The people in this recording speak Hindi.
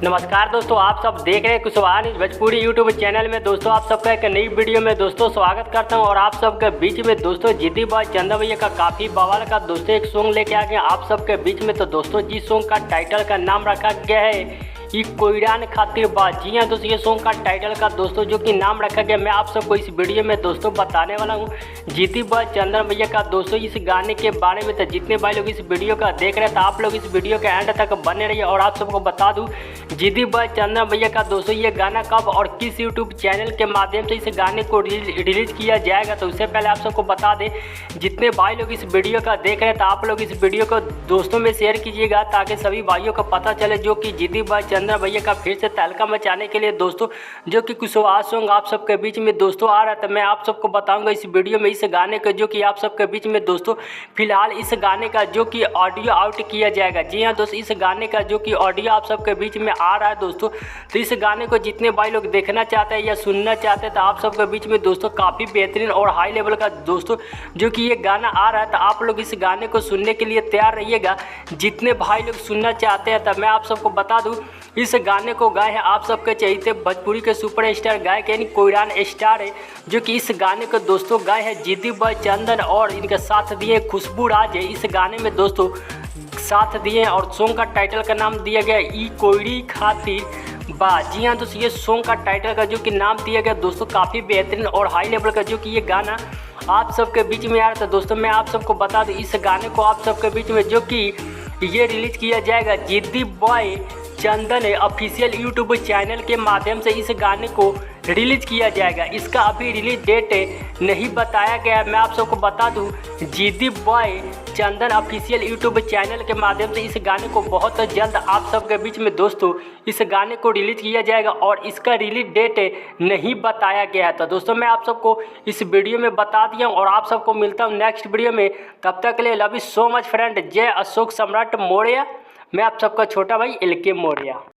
नमस्कार दोस्तों, आप सब देख रहे हैं Kushwaha news Bhojpuri YouTube channel में। दोस्तों आप सबका एक नई वीडियो में दोस्तों स्वागत करता हूं। और आप सबके बीच में दोस्तों जिद्दी बॉय चंदन भैया का काफ़ी बवाल का दोस्तों एक सॉन्ग लेके आ गया आप सबके बीच में। तो दोस्तों जिस सॉन्ग का टाइटल का नाम रखा गया है ये कोयरान खातिर बात। जी हाँ दोस्तों, ये सॉन्ग का टाइटल का दोस्तों जो कि नाम रखा गया मैं आप सबको इस वीडियो में दोस्तों बताने वाला हूँ जिद्दी बॉय चंदन भैया का दोस्तों इस गाने के बारे में। तो जितने भाई लोग इस वीडियो का देख रहे हैं तो आप लोग इस वीडियो के एंड तक बने रहिए। और आप सबको बता दूँ जिद्दी बॉय चंदन भैया का दोस्तों ये गाना कब और किस यूट्यूब चैनल के माध्यम से इस गाने को रिलीज किया जाएगा। तो उससे पहले आप सबको बता दें जितने भाई लोग इस वीडियो का देख रहे हैं तो आप लोग इस वीडियो को दोस्तों में शेयर कीजिएगा ताकि सभी भाइयों को पता चले जो कि जिद्दी बॉय चंदन भैया का फिर से तहलका मचाने के लिए दोस्तों जो कि कुशवाहा सॉन्ग आप सबके बीच में दोस्तों आ रहा था। मैं आप सबको बताऊंगा इस वीडियो में इस गाने का जो कि आप सबके बीच में दोस्तों फिलहाल इस गाने का जो कि ऑडियो आउट किया जाएगा। जी हाँ दोस्तों, इस गाने का जो कि ऑडियो आप सबके बीच में आ रहा है दोस्तों। तो इस गाने को जितने भाई लोग देखना चाहते हैं या सुनना चाहते हैं तो आप सबके बीच में दोस्तों काफ़ी बेहतरीन और हाई लेवल का दोस्तों जो कि ये गाना आ रहा है। तो आप लोग इस गाने को सुनने के लिए तैयार रहिएगा। जितने भाई लोग सुनना चाहते हैं तो मैं आप सबको बता दूँ इस गाने को गाए हैं आप सबके चहेते भोजपुरी के सुपरस्टार गायक यानी कोयरान स्टार है जो कि इस गाने को दोस्तों गाए हैं जिद्दी बॉय चंदन और इनके साथ दिए खुशबू राज है। इस गाने में दोस्तों साथ दिए और सॉन्ग का टाइटल का नाम दिया गया ई कोयरी खातिर बा। जी हाँ दोस्तों, ये सॉन्ग का टाइटल का जो कि नाम दिया गया दोस्तों काफ़ी बेहतरीन और हाई लेवल का जो कि ये गाना आप सबके बीच में आ रहा था। दोस्तों मैं आप सबको बता दूँ इस गाने को आप सबके बीच में जो कि ये रिलीज किया जाएगा जिद्दी बॉय चंदन ऑफिशियल यूट्यूब चैनल के माध्यम से इस गाने को रिलीज किया जाएगा। इसका अभी रिलीज डेट नहीं बताया गया। मैं आप सबको बता दूं जिद्दी बॉय चंदन ऑफिशियल यूट्यूब चैनल के माध्यम से इस गाने को बहुत जल्द आप सबके बीच में दोस्तों इस गाने को रिलीज किया जाएगा और इसका रिलीज डेट नहीं बताया गया है। तो दोस्तों मैं आप सबको इस वीडियो में बता दिया हूँ और आप सबको मिलता हूँ नेक्स्ट वीडियो में। तब तक के लिए love you so much friend. जय अशोक सम्राट मौर्य। मैं आप सबका छोटा भाई LK मौर्य।